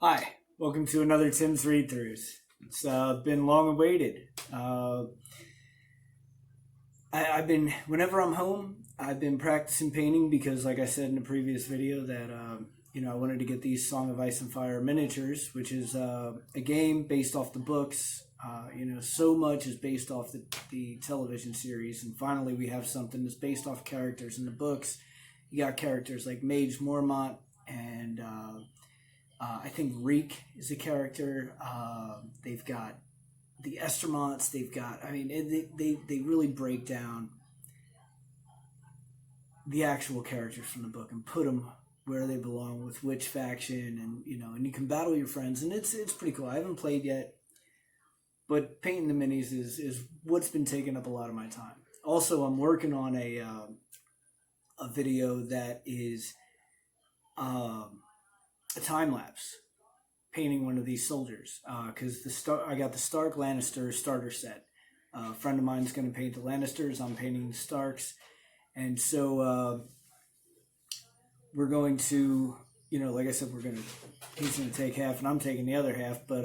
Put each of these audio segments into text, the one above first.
Hi, welcome to another Tim's Read Throughs. It's been long awaited. I've been, whenever I'm home, I've been practicing painting because, like I said in the previous video, that I wanted to get these Song of Ice and Fire miniatures, which is a game based off the books. So much is based off the television series, and finally we have something that's based off characters in the books. You got characters like Mage Mormont and I think Reek is a character. They've got the Estermonts. They've got, they really break down the actual characters from the book and put them where they belong with which faction, and you can battle your friends, and it's pretty cool. I haven't played yet, but painting the minis is what's been taking up a lot of my time. Also, I'm working on a video that is a time lapse painting one of these soldiers, because I got the Stark Lannister starter set. A friend of mine is going to paint the Lannisters. I'm painting the Starks, and so we're going to, like I said, he's going to take half, and I'm taking the other half. But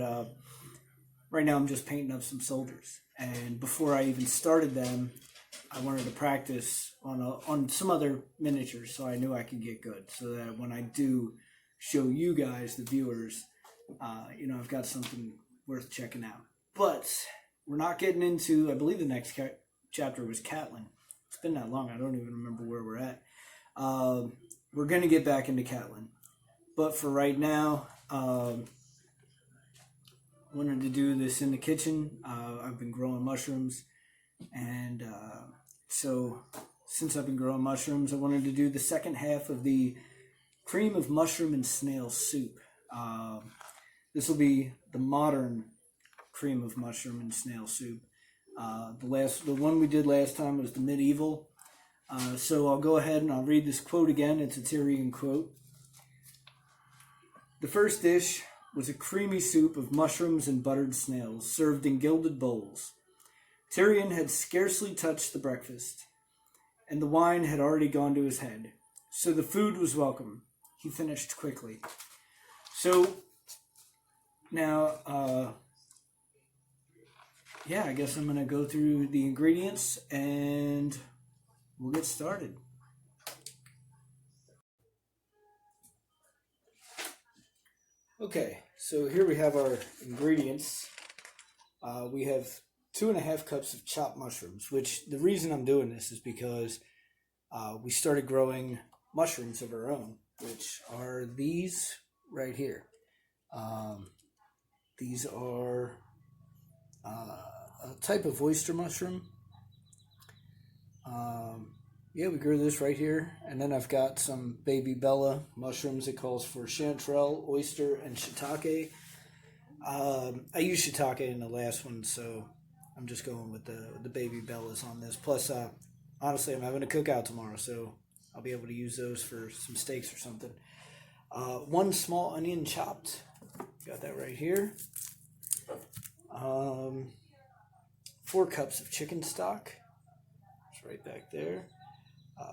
right now, I'm just painting up some soldiers, and before I even started them, I wanted to practice on some other miniatures, so I knew I could get good, so that when I do show you guys, the viewers, I've got something worth checking out. But we're not getting into, I believe the next chapter was Catelyn. It's been that long, I don't even remember where we're at. We're going to get back into Catelyn. But for right now, I wanted to do this in the kitchen. I've been growing mushrooms, and so since I've been growing mushrooms, I wanted to do the second half of the cream of mushroom and snail soup. This will be the modern cream of mushroom and snail soup. The one we did last time was the medieval. So I'll go ahead and I'll read this quote again. It's a Tyrion quote. The first dish was a creamy soup of mushrooms and buttered snails, served in gilded bowls. Tyrion had scarcely touched the breakfast, and the wine had already gone to his head. So the food was welcome. He finished quickly. So now, I guess I'm going to go through the ingredients and we'll get started. Okay, so here we have our ingredients. We have 2.5 cups of chopped mushrooms, which the reason I'm doing this is because we started growing mushrooms of our own, which are these right here. These are a type of oyster mushroom. We grew this right here. And then I've got some baby Bella mushrooms. It calls for chanterelle, oyster, and shitake. I used shitake in the last one, so I'm just going with the baby Bellas on this. Plus, honestly, I'm having a cookout tomorrow, so I'll be able to use those for some steaks or something. 1 small onion chopped. Got that right here. 4 cups of chicken stock. It's right back there.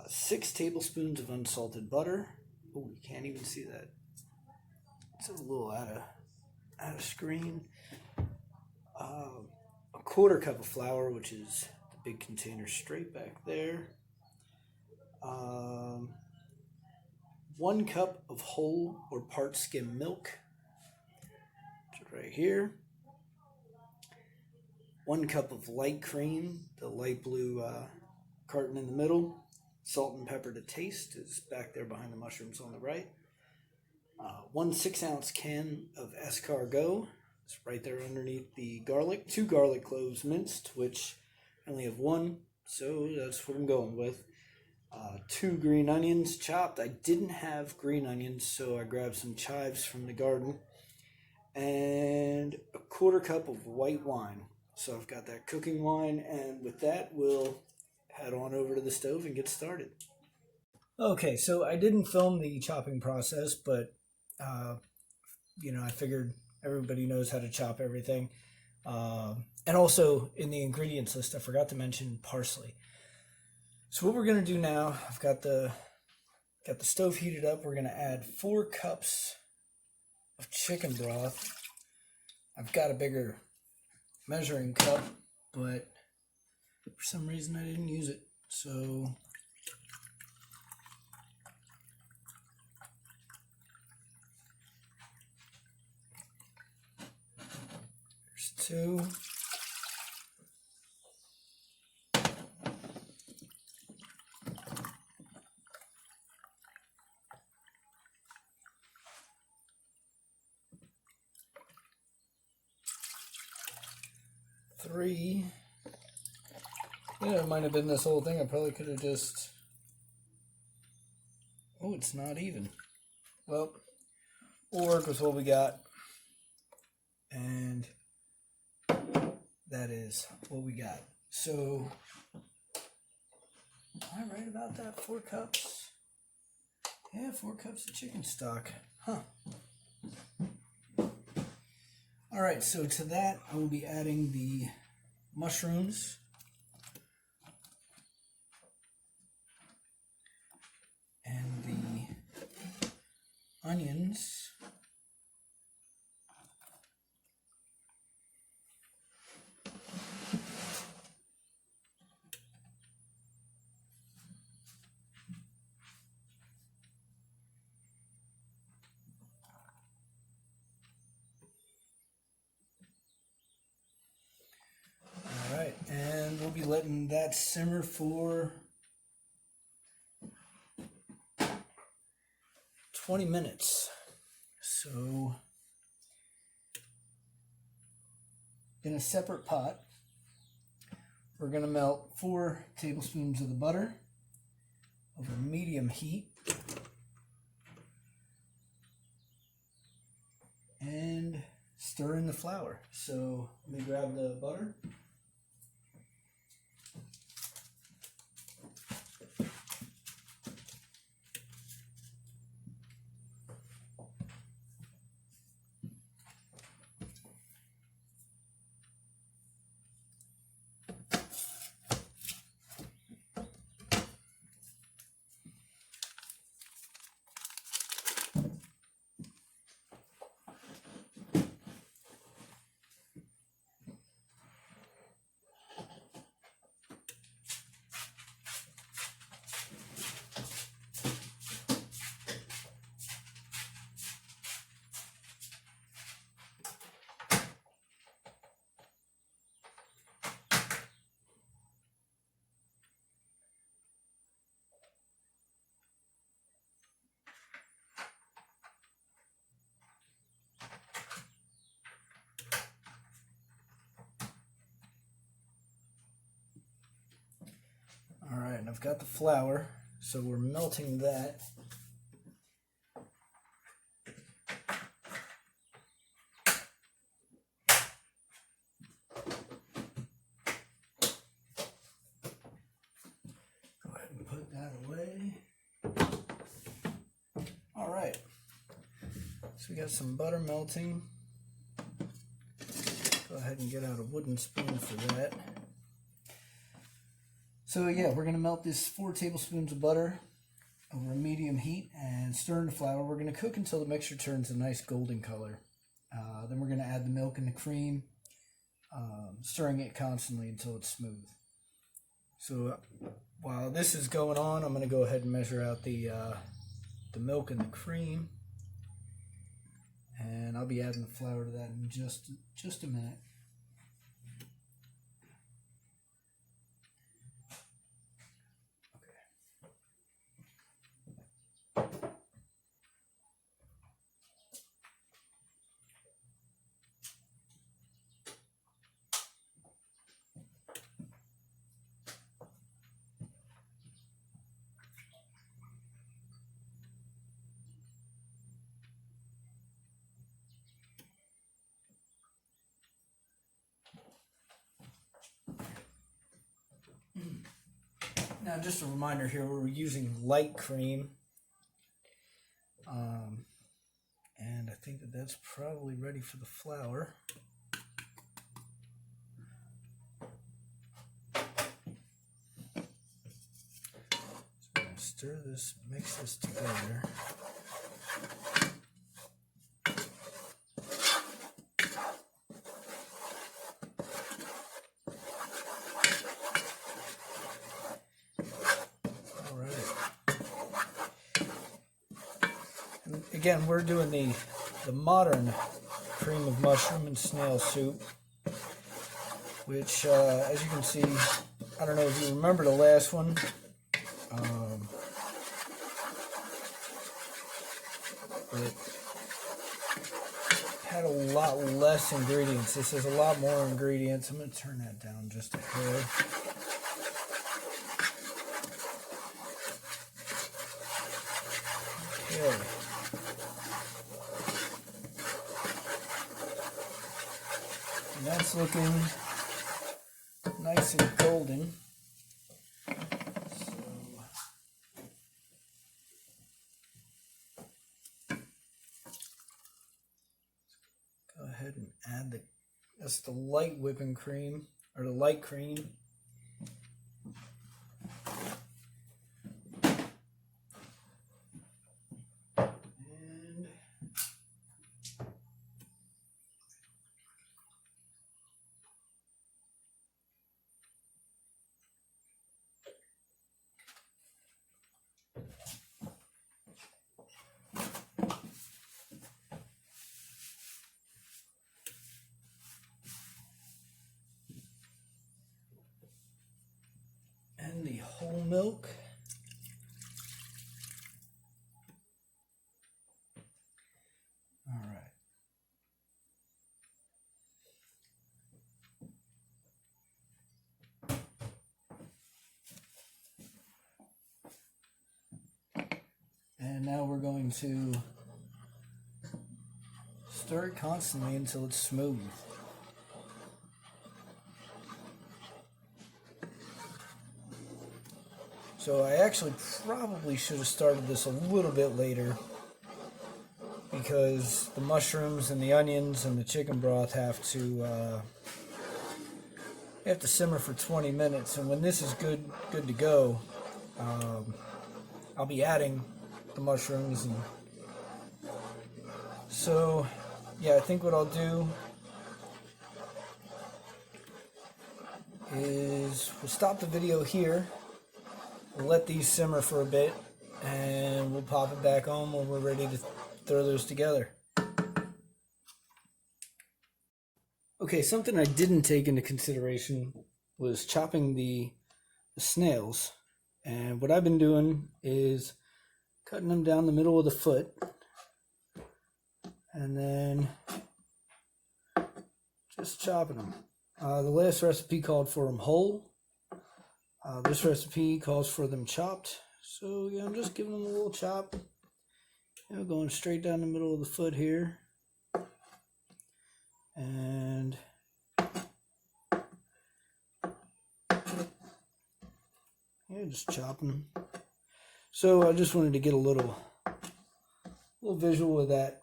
6 tablespoons of unsalted butter. Oh, you can't even see that. It's a little out of screen. A 1/4 cup of flour, which is the big container straight back there. 1 cup of whole or part skim milk, which is right here. 1 cup of light cream, the light blue carton in the middle. Salt and pepper to taste is back there behind the mushrooms on the right. 1 6-ounce can of escargot. It's right there underneath the garlic. 2 garlic cloves minced, which I only have 1, so that's what I'm going with. 2 green onions chopped. I didn't have green onions, so I grabbed some chives from the garden. And a 1/4 cup of white wine. So I've got that cooking wine, and with that, we'll head on over to the stove and get started. Okay, so I didn't film the chopping process, but, I figured everybody knows how to chop everything. And also, in the ingredients list, I forgot to mention parsley. So what we're going to do now, I've got the stove heated up. We're going to add 4 cups of chicken broth. I've got a bigger measuring cup, but for some reason I didn't use it. So there's 2. Three. Yeah, it might have been this whole thing. I probably could have just... Oh, it's not even. Well, we'll work with what we got. And that is what we got. So, am I right about that? 4 cups? Yeah, 4 cups of chicken stock. Huh. Alright, so to that I will be adding the mushrooms. And the onions. Alright, and we'll be letting that simmer for 20 minutes. So, in a separate pot, we're going to melt 4 tablespoons of the butter over medium heat. And stir in the flour. So, let me grab the butter. Alright, and I've got the flour, so we're melting that. Go ahead and put that away. Alright, so we got some butter melting. Go ahead and get out a wooden spoon for that. So yeah, we're going to melt this 4 tablespoons of butter over a medium heat and stir in the flour. We're going to cook until the mixture turns a nice golden color. Then we're going to add the milk and the cream, stirring it constantly until it's smooth. So while this is going on, I'm going to go ahead and measure out the milk and the cream. And I'll be adding the flour to that in just a minute. Now, just a reminder here, we're using light cream. And I think that that's probably ready for the flour. So we're going to stir this, mix this together. again, we're doing the modern cream of mushroom and snail soup, which, as you can see, I don't know if you remember the last one. It had a lot less ingredients. This has a lot more ingredients. I'm going to turn that down just a hair. Okay. And that's looking nice and golden. Go ahead and add that's the light whipping cream, or the light cream. And the whole milk. All right. And now we're going to stir it constantly until it's smooth. So I actually probably should have started this a little bit later, because the mushrooms and the onions and the chicken broth have to simmer for 20 minutes. And when this is good to go, I'll be adding the mushrooms. And so, yeah, I think what I'll do is we'll stop the video here. We'll let these simmer for a bit, and we'll pop it back on when we're ready to throw those together. Okay, something I didn't take into consideration was chopping the snails. And what I've been doing is cutting them down the middle of the foot, and then just chopping them. The last recipe called for them whole. This recipe calls for them chopped. So yeah, I'm just giving them a little chop. Going straight down the middle of the foot here. And yeah, just chopping them. So I just wanted to get a little visual of that.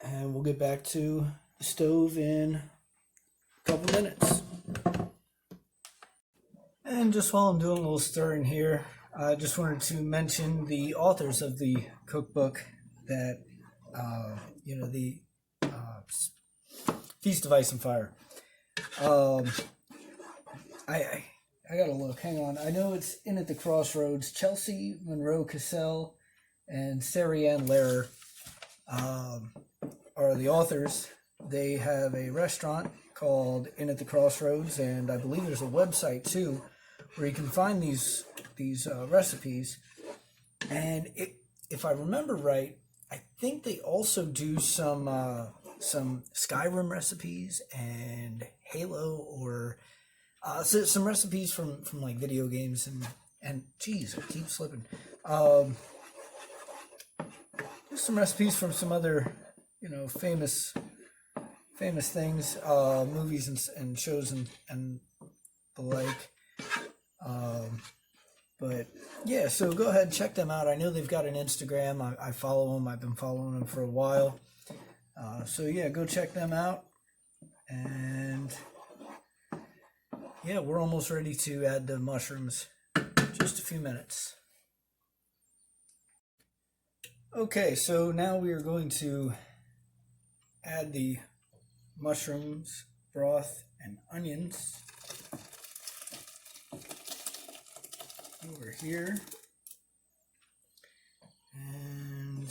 And we'll get back to the stove in a couple minutes. And just while I'm doing a little stirring here, I just wanted to mention the authors of the cookbook that, the Feast of Ice and Fire. I gotta look, hang on. I know it's In at the Crossroads. Chelsea Monroe Cassell and Sarianne Lehrer are the authors. They have a restaurant called In at the Crossroads, and I believe there's a website too where you can find these recipes. And if I remember right, I think they also do some Skyrim recipes and Halo, or some recipes from like video games and geez, I keep slipping. Some recipes from some other famous things, movies and shows and the like. But yeah, so go ahead and check them out. I know they've got an Instagram. I follow them. I've been following them for a while. So yeah, go check them out. And yeah, we're almost ready to add the mushrooms. Just a few minutes. Okay, so now we are going to add the mushrooms, broth, and onions over here. And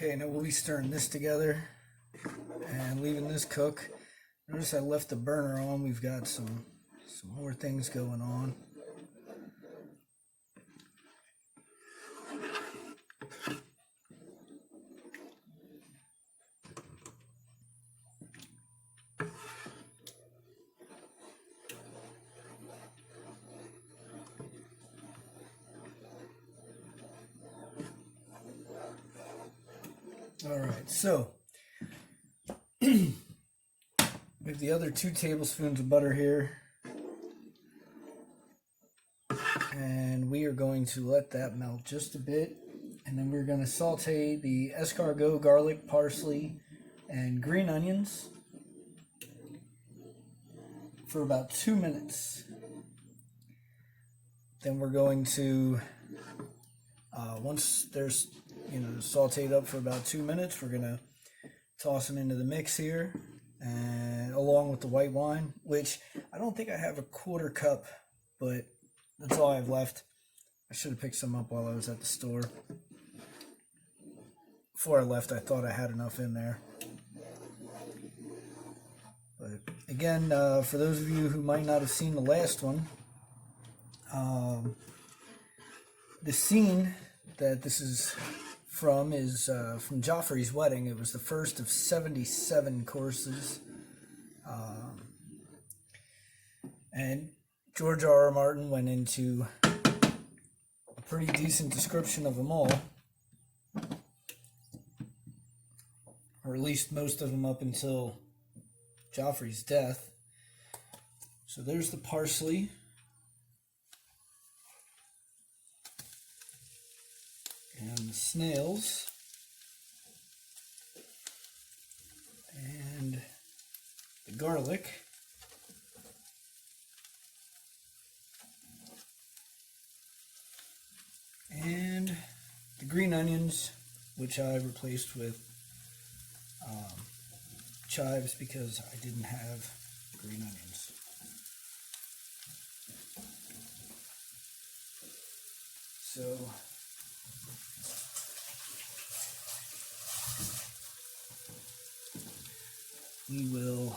Okay, now we'll be stirring this together and leaving this cook. Notice I left the burner on. We've got some more things going on. All right, so we have the other 2 tablespoons of butter here, and we are going to let that melt just a bit, and then we're going to saute the escargot, garlic, parsley, and green onions for about 2 minutes. Then we're going to, once there's sauteed up for about 2 minutes, we're gonna toss them into the mix here, and along with the white wine, which I don't think I have a 1/4 cup, but that's all I have left. I should have picked some up while I was at the store. Before I left, I thought I had enough in there. But again, for those of you who might not have seen the last one, the scene that this is from is from Joffrey's wedding. It was the first of 77 courses. And George R.R. Martin went into a pretty decent description of them all. Or at least most of them up until Joffrey's death. So there's the parsley. And the snails, and the garlic, and the green onions, which I replaced with chives because I didn't have green onions. So we will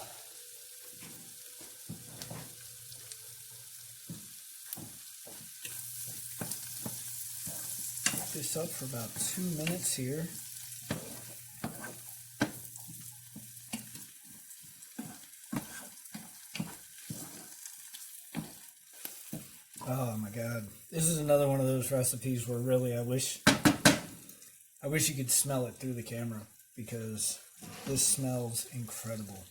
cook this up for about 2 minutes here. Oh my God. This is another one of those recipes where really I wish you could smell it through the camera, because this smells incredible.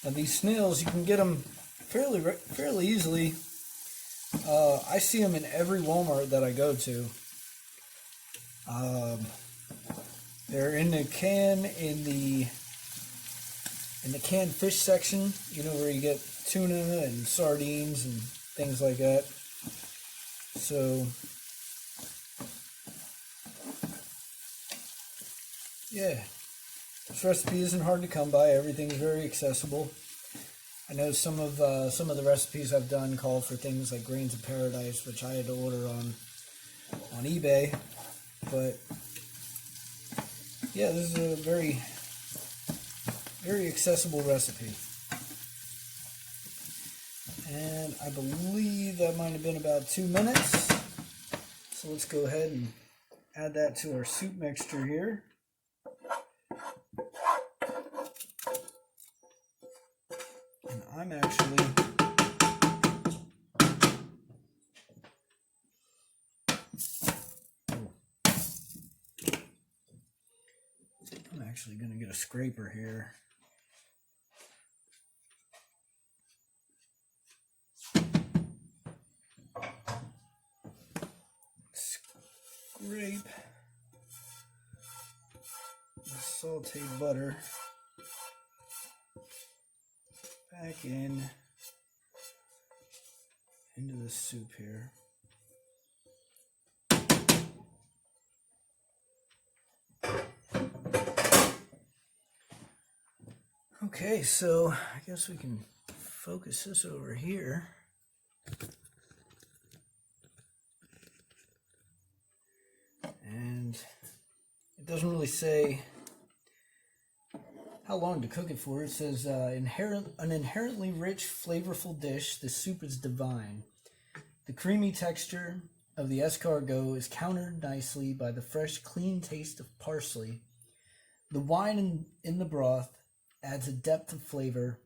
Now these snails, you can get them fairly easily. I see them in every Walmart that I go to. They're in the canned fish section, where you get tuna and sardines and things like that. So yeah. This recipe isn't hard to come by. Everything's very accessible. I know some of the recipes I've done call for things like grains of paradise, which I had to order on eBay. But yeah, this is a very, very accessible recipe. And I believe that might have been about 2 minutes. So let's go ahead and add that to our soup mixture here. And I'm actually going to get a scraper here. Scrape sauteed butter back into the soup here. Okay, so I guess we can focus this over here. And it doesn't really say how long to cook it for. It says an inherently rich, flavorful dish. The soup is divine. The creamy texture of the escargot is countered nicely by the fresh, clean taste of parsley. The wine in the broth adds a depth of flavor,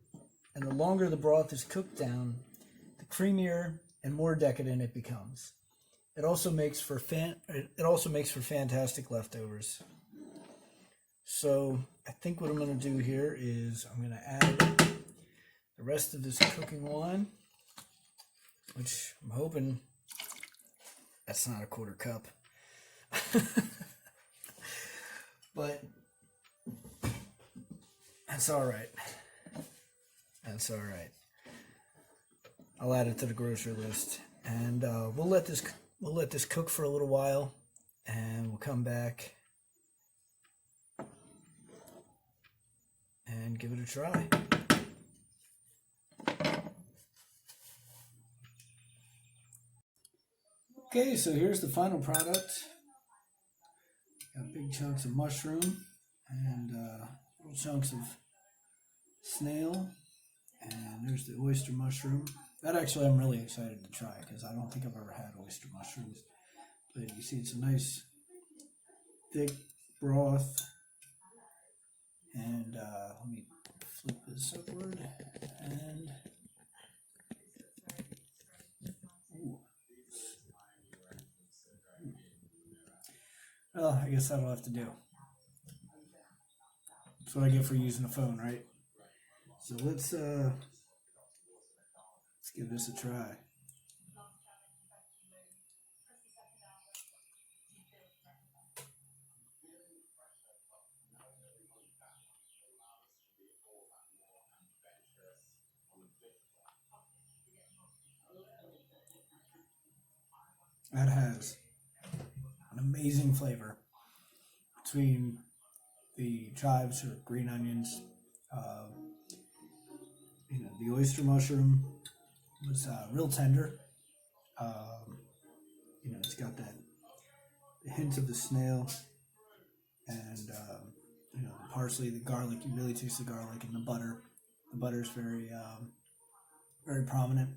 and the longer the broth is cooked down, the creamier and more decadent it becomes. It also makes for fantastic leftovers. So I think what I'm going to do here is I'm going to add the rest of this cooking wine, which I'm hoping that's not a quarter cup. But that's all right. That's all right. I'll add it to the grocery list, and we'll let this cook for a little while, and we'll come back and give it a try. Okay, so here's the final product. Got big chunks of mushroom and little chunks of snail, and there's the oyster mushroom. That actually I'm really excited to try because I don't think I've ever had oyster mushrooms. But you see it's a nice thick broth. And let me flip this upward and ooh. Well, I guess that'll have to do. That's what I get for using a phone, right? So let's give this a try. That has an amazing flavor between the chives or green onions. The oyster mushroom was real tender. It's got that hint of the snail, and the parsley, the garlic. You really taste the garlic, and the butter. The butter's very, very prominent.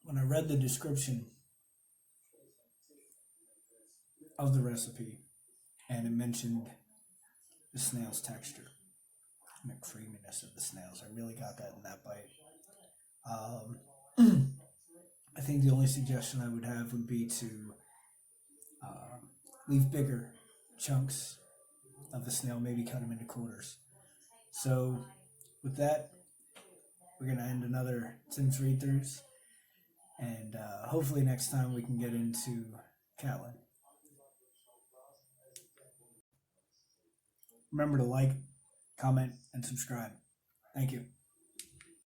When I read the description of the recipe, and it mentioned the snail's texture and the creaminess of the snails, I really got that in that bite. I think the only suggestion I would have would be to leave bigger chunks of the snail, maybe cut them into quarters. So with that, we're going to end another Tim's read-throughs, and hopefully next time we can get into Catlin. Remember to like, comment, and subscribe. Thank you.